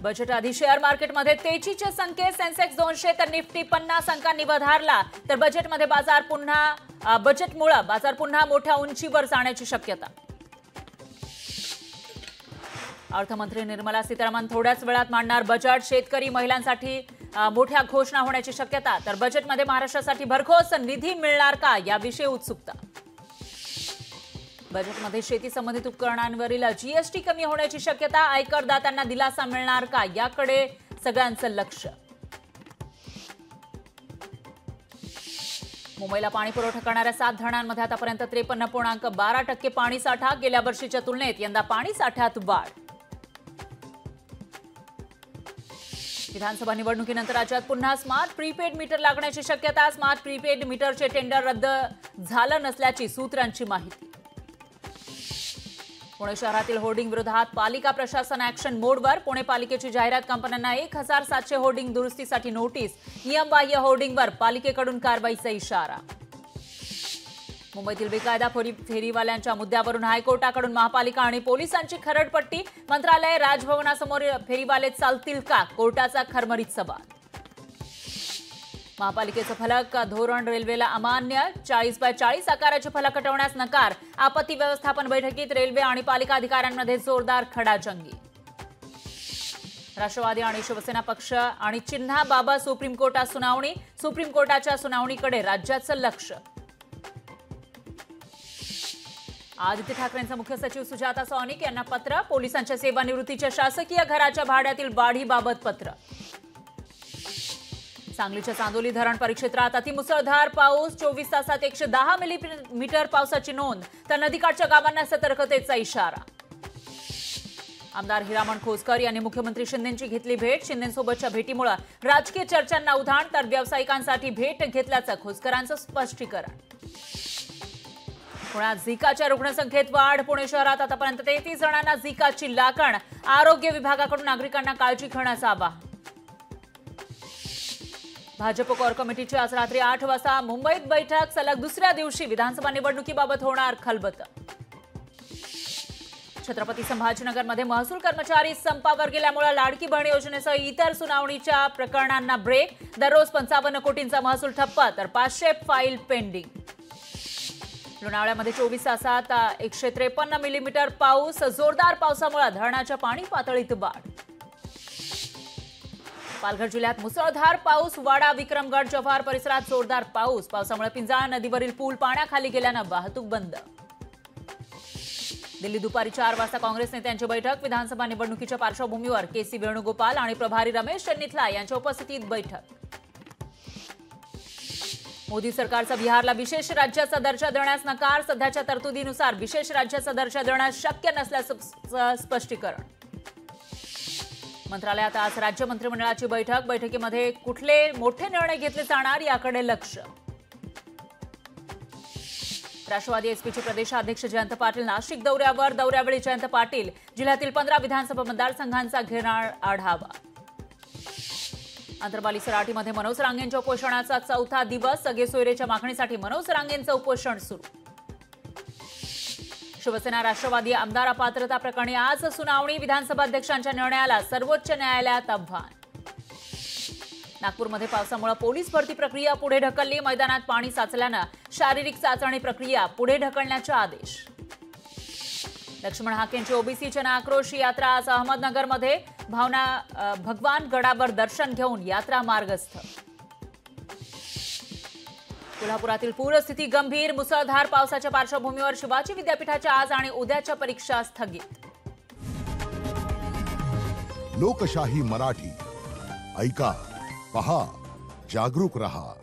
Budget आधी share मार्केटमध्ये तेजीचे संकेत. Sensex 200 तर निफ्टी 50 अंकांनी वधारला. तर बजेटमुळे बाजार पुन्हा मोठ्या उंचीवर जाण्याची शक्यता. अर्थमंत्री निर्मला सीतारामन थोड्याच वेळात मांडणार बजेट. शेतकरी महिलांसाठी मोठ्या घोषणा होण्याची शक्यता. तर बजेटमध्ये महाराष्ट्रासाठी भरघोस निधी मिळणार का याविषयी उत्सुकता. बजेटमध्ये शेती संबंधित उपकरणांवरील जीएसटी कमी होण्याची शक्यता. आयकरदात्यांना दिलासा मिळणार का याकडे सगळ्यांचं लक्ष. मुंबईला पाणी पुरवठा करणाऱ्या 7 धरणांमध्ये आतापर्यंत 53.12% पाणी साठा. गेल्या वर्षीच्या तुलनेत यंदा पाणी साठ्यात वाढ. विधानसभा निवडणुकीनंतर राज्यात पुन्हा स्मार्ट प्रीपेड मीटर लागण्याची शक्यता. स्मार्ट प्रीपेड मीटरचे टेंडर रद्द झालं नसल्याची सूत्रांची माहिती. पुणे शहरातील होर्डिंग विरोधात पालिका प्रशासन ऍक्शन मोडवर. पुणे पालिकेची जाहिरात. कंपन्यांना 1700 होर्डिंग दुरुस्तीसाठी नोटीस. नियमबाह्य होर्डिंगवर पालिकेकडून कारवाईचा इशारा. मुंबईतील बेकायदा फेरीवाल्यांच्या मुद्द्यावरून हायकोर्टाकडून महापालिका आणि पोलिसांची खरडपट्टी. मंत्रालय राजभवनासमोर फेरीवाले चालतील का, कोर्टाचा खरमरीत सवाल. महापालिकेचं फलक धोरण रेल्वेला अमान्य. 40x40 आकाराचे फलक हटवण्यास नकार. आपत्ती व्यवस्थापन बैठकीत रेल्वे आणि पालिका अधिकाऱ्यांमध्ये जोरदार खडाजंगी. राष्ट्रवादी आणि शिवसेना पक्ष आणि चिन्हाबाबत सुप्रीम कोर्टात सुनावणी. सुप्रीम कोर्टाच्या सुनावणीकडे राज्याचं लक्ष. आदित्य ठाकरेंचा मुख्य सचिव सुजाता सौनिक यांना पत्र. पोलिसांच्या सेवानिवृत्तीच्या शासकीय घराच्या भाड्यातील वाढीबाबत पत्र. सांगलीच्या चांदोली धरण परिक्षेत्रात अतिमुसळधार पाऊस. 24 तासात 110 मिलीमीटर पावसाची नोंद. तर नदीकाठच्या गावांना सतर्कतेचा इशारा. आमदार हिरामण खोसकर यांनी मुख्यमंत्री शिंदेंची घेतली भेट. शिंदेंसोबतच्या भेटीमुळे राजकीय चर्चांना उधाण. तर व्यावसायिकांसाठी भेट घेतल्याचं खोसकरांचं स्पष्टीकरण. पुण्यात झिकाच्या रुग्णसंख्येत वाढ. पुणे शहरात आतापर्यंत 33 जणांना झिकाची लागण. आरोग्य विभागाकडून नागरिकांना काळजी घेण्याचं आवाहन. भाजप कोर कमिटीची आज रात्री 8 वाजता मुंबईत बैठक. सलग दुसऱ्या दिवशी विधानसभा निवडणुकीबाबत होणार खलबत. छत्रपती संभाजीनगरमध्ये महसूल कर्मचारी संपावर गेल्यामुळे लाडकी बहीण योजनेसह इतर सुनावणीच्या प्रकरणांना ब्रेक. दररोज 55 कोटींचा महसूल ठप्प. तर 500 फाईल पेंडिंग. लोणावळ्यामध्ये 24 तासात 153 मिलीमीटर पाऊस. जोरदार पावसामुळे धरणाच्या पाणी पातळीत वाढ. पालघर जिल्ह्यात मुसळधार पाऊस. वाडा, विक्रमगड, जव्हार परिसरात जोरदार पाऊस. पावसामुळे पिंजाळ नदीवरील पूल पाण्याखाली गेल्यानं वाहतूक बंद. दिल्ली दुपारी 4 वाजता काँग्रेस नेत्यांची बैठक. विधानसभा निवडणुकीच्या पार्श्वभूमीवर केसी वेणुगोपाल आणि प्रभारी रमेश चन्निथला यांच्या उपस्थितीत बैठक. मोदी सरकारचा बिहारला विशेष राज्याचा दर्जा देण्यास नकार. सध्याच्या तरतुदीनुसार विशेष राज्याचा दर्जा देणं शक्य नसल्याचं स्पष्टीकरण. मंत्रालयात आज राज्य मंत्रिमंडळाची बैठक. बैठकीमध्ये कुठले मोठे निर्णय घेतले जाणार याकडे लक्ष. राष्ट्रवादी एसपीचे प्रदेशाध्यक्ष जयंत पाटील नाशिक दौऱ्यावर. दौऱ्यावेळी जयंत पाटील जिल्ह्यातील 15 विधानसभा मतदारसंघांचा घेणार आढावा. अंतरबाली सराटीमध्ये मनोज रांगेंच्या उपोषणाचा 4था दिवस. सगळे सोयरेच्या मागणीसाठी मनोज रांगेंचं उपोषण सुरू. शिवसेना राष्ट्रवादी आमदार अपात्रता प्रकरणी आज सुनावणी. विधानसभा अध्यक्षांच्या निर्णयाला सर्वोच्च न्यायालयात आव्हान. नागपूरमध्ये पावसामुळे पोलीस भरती प्रक्रिया पुढे ढकलली. मैदानात पाणी साचल्यानं शारीरिक चाचणी प्रक्रिया पुढे ढकलण्याचे आदेश. लक्ष्मण हाकेंची ओबीसी जन आक्रोश यात्रा आज अहमदनगरमध्ये. भगवान गडावर दर्शन घेऊन यात्रा मार्गस्थ. कोल्हापुरातील पूरस्थिती गंभीर. मुसळधार पावसाच्या पार्श्वभूमीवर शिवाजी विद्यापीठाच्या आज आणि उद्याच्या परीक्षा स्थगित. लोकशाही मराठी ऐका, पहा, जागरूक रहा.